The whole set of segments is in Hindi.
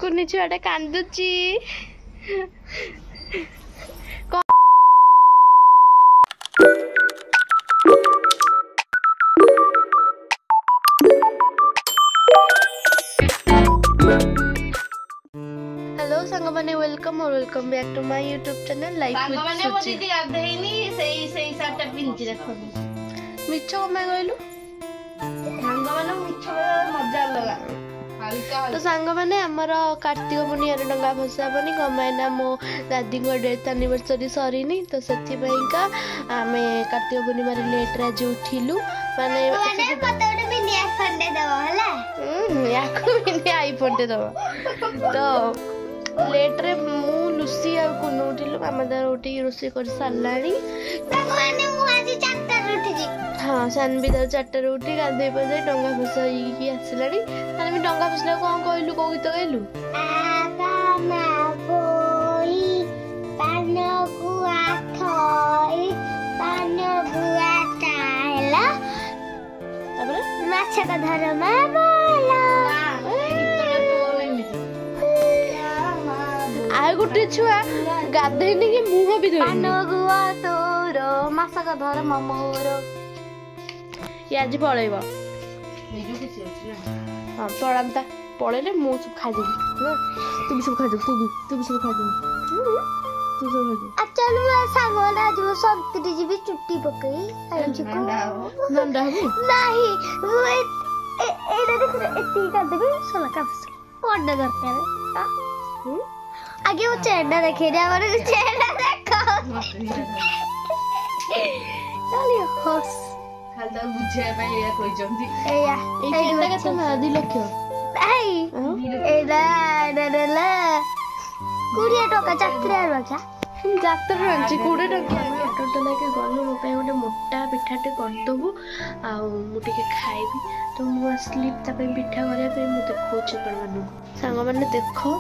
କୁନି ଛୁଆଟା କାନ୍ଦୁଛି। हेलो संग माने वेलकम और welcome back to my YouTube channel life with Suchi. दीदी गाधेइनी सेई साटा पिंची रखो मिछ कमे गइलु संग माने मिछ मजा लगा हल्का तो संग माने हमर कार्तिक पूर्णिमा रे डंगा भसाबनी कमायना मो दादी को डेथ एनिवर्सरी सरीनी तो सेति पईका आमे कार्तिक पूर्णिमा रे लेट रे जे उठिलु माने पतोटे भी निया फंडे दवा हला याको भी आईफोन दे दवा तो लेट रे मु लुसी आ कुनु उठिलु मामा दार उठी रोसी कर सालानी भगवान मु आज 4टा उठी जी हां सान भी 4टा उठी गाधे बजे डंगा भसाई की आसलानी ताने मी डंगा भसला कोन कहलु को गीत गाइलु आगामा बोई पानो गुआ थई पानो गुआ टाइला तापर माछ का धरमा बोला आ गुटे छुआ गाधेनी कि मुह भी धोई पानो गुआ तोर माछ का धरमा मोर ये आज पळेबो हाँ पड़ाता पड़े मु सब खा देबी तू भी सब खा दे तू भी सब खा दे तू सब खा दे अच्छा नु सांगोला जो संतरी जी भी चुट्टी पकई आई छी को नंदा हो नहीं वो एडा देख एती कर देबी सोला का पड़ने दरकार हां आगे वो चेहरा देखे जा और चेहरा देखो चलिए हस खाल ता बुझे भाई या कोई जंदी एया ए केटा कथा ना 2 लाख नहीं एडा डडला कुड़िया टका चाकरी आरो जा जातर रंची कोडे टका ऑटो तो लाके गलो मो पे गोटे मोटा पिठाटे कर दबु आ मु टिके खाइबी तो मु स्लीप ता पे पिठा करे पे मु देखौ छ पर मानु संग माने देखो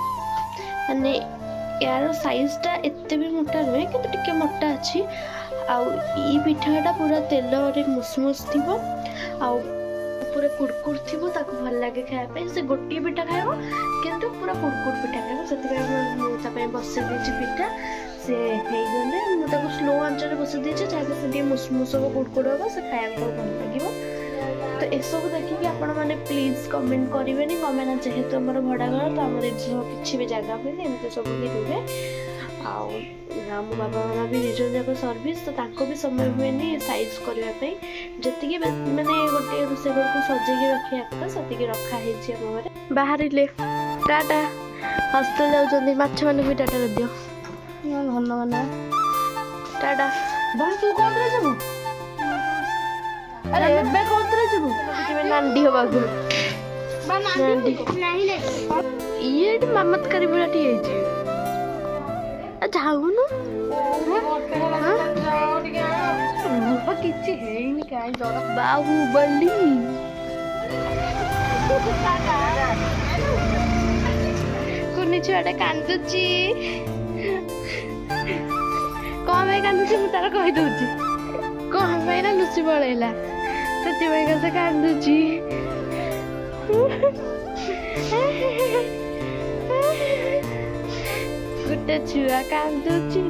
माने यार साइज टा एते भी मोटा नुहे कि टिके मोटा अछि आउ ई पिठाटा पूरा तेल रे मुसमुस थिबो आउ पूरा कुरकुर थिबो ताको भल लागे खाय पे से गोटी पिठा खाइबो किंतु पूरा कुरकुर पिठा खाइबो सति पे मु ता पे बसे देछि पिठा से हेइ गले मु ताको स्लो आंच रे बसे देछि जाके से मुसमुस हो कुरकुर हो से खाया को भल लागिबो तो ए सब देखि कि आपण माने प्लीज कमेंट करिवेनी कमेना जेहेतु हमर भडा घर तो हमर किछि भी जगह पे एमते सब भी रुहे आउ मो बाबा मामा भी निज जाक सर्विस तो ताको भी समय हुए साइज करने जी मैंने गोटे रोसे घर को सजेक रखा तो से रखा है बाहर टाटा हस्पिटाल जाऊँ माछ मान भी टाटा कर दियो भल माना टाटा तू कौन जब अरे नांडी हवा ये मामत करी बुलाटी जाऊनु किसी है नहीं क्या जरा बाहुबली कुनी छुआटा कांदुची कौन भाई कांदुची मु तार कहि दउची कौन भाई ना लुसी पळेला सती भाई का से कांदुची गुटे छुआ कांदुची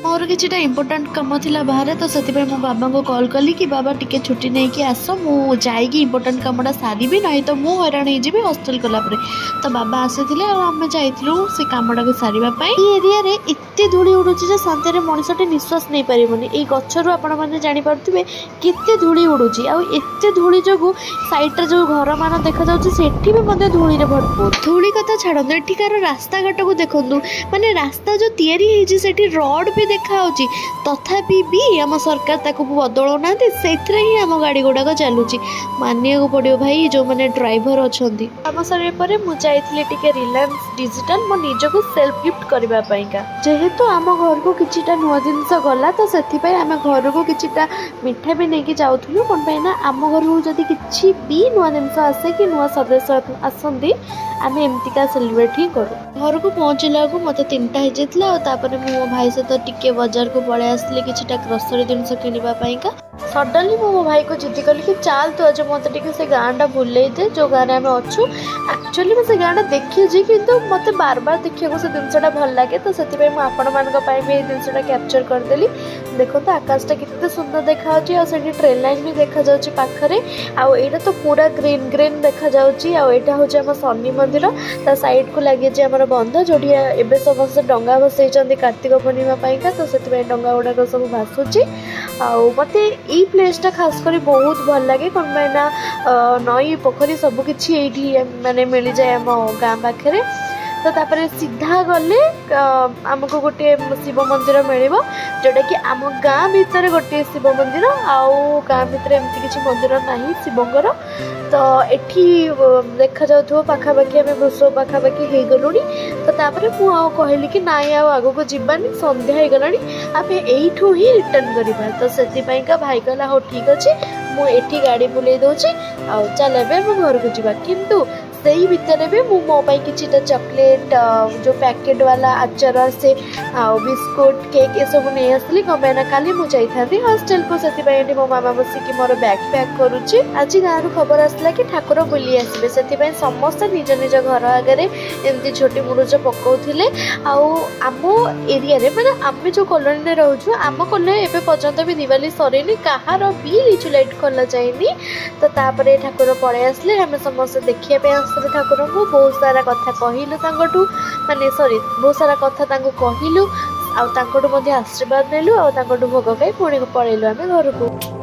मोर किछटा इंपोर्टेंट काम थिला बाहर तो से मो बाबा को कॉल कली कि बाबा टिके छुट्टी नहीं कि आस मु जाइकी इंपोर्टेंट कामटा सारी भी नहीं तो मु हैरान हो जीवी हॉस्टल कला परे तो बाबा आसीथिले और आमे जाइथिलु से कामटा को सारीबा पई ई एरिया रे एत्ते धूली उडुची जे शांति रे मनिसटे निश्वास नहीं परिबोनी ए गछरु आपण माने जानि परथुबे केते धूली उडुची आ एत्ते धूली जगु साइड रे जो घर मान देखा जाउची सेठी भी मध्ये धूली रे भरपूर धूली कथा छाडो एठिकार रास्ता घाट को देखंदु माने रास्ता जो तयारी हेजी सेठी रोड भी देखा होची तथापि भी आम सरकार ताको बदलौ ना से ही आम गाड़ी गुड़ाक चलुची मानिया को पड़ो भाई जो मैंने ड्राइवर अच्छा आम सर पर मुझे टिके रिलायंस डिजिटल मो निजक सेल्फ गिफ्ट करने जेहेतु आम घर को किछिटा नुआ जिनस गला तो से आम घर को किछिटा मिठा भी नहीं जाऊँ कौन पाई ना आम घर को जदि किछि भी नुआ जिनस आसे कि नुआ सदस्य आसती आम एमतिका सेलिब्रेट ही करूँ घर को पहुँचला मत 3टा हो जाता मो भाई सहित टिके बाजार को पलि आसली किछिटा ग्रोसरी जिनस किनिबा पाइका सडनली मो भाई को जिद्दी कली कि चल तू आज मत से गाँटा बुले दे जो गाँव में अच्छु एक्चुअली मुझे गाँटा देखी कि मत बार बार देखा से जिनसा भल लगे तो से आपण मानी जिनसा कैप्चर करदेली। देखो तो आकाशटा कितने सुंदर देखा ट्रेन लाइन भी देखा जाउची पाखरे आउटा तो पूरा ग्रीन ग्रीन देखा जाउची आउटा हूँ आम शनि मंदिर ता साइड को लगे आम बंध जो एवं समस्त डंगा भसई कार्तिक पूर्णिमा पाइका तो से डंगा गुड़ाक सब भासुची मत ये प्लेसटा खास कर बहुत भल लगे कौन ना नई पोखरी सबकि ये माने मिल जाए आम गाँ पाखे तो तापर सीधा गले आमको गोटे शिव मंदिर मिल जोटा कि आम गाँ भितर गोटे शिव मंदिर आउ गाँ भितर एमती किसी मंदिर ना शिवंर तो एठी देखा जाऊ पाखापाखि आम वृष पाखापाखि हो गलुँ तो तापर मुझे कहली कि नाई आग को जीवानी संध्या हो गलानी आम यू ही रिटर्न करवा तो से भाई कहला हो ठीक अच्छे मुझे गाड़ी बुले दूची चल एवं घर को जीवा किंतु से भितर भी मो कि चॉकलेट जो पैकेट वाला आचार से बिस्कुट केक ये सब नहीं आसली कमायना काली मुझे हॉस्टेल को से मो मामा बसिकी मोर बैग पैक करुच्ची आज गाँव खबर आसला कि ठाकुर बुली आसबे से समस्त निज निज घर आगे एमती छोटी मुरुज पकाउथिले आम एरिया रे माने आम जो कॉलोनी में रोचु आम कॉलोनी एबे पर्यंत भी दिवाली सरेनी कहार भी लिचु लाइट खोला जाएनी तो तापर ठाकुर पड़े आसले आम समस्त देखिया पे ठाकुर को बहुत सारा कथा कहलु माने सॉरी बहुत सारा कथा कहलु आउ आशीर्वाद नेलु आउ भोग खाई पुणी पलैलु आम घर को।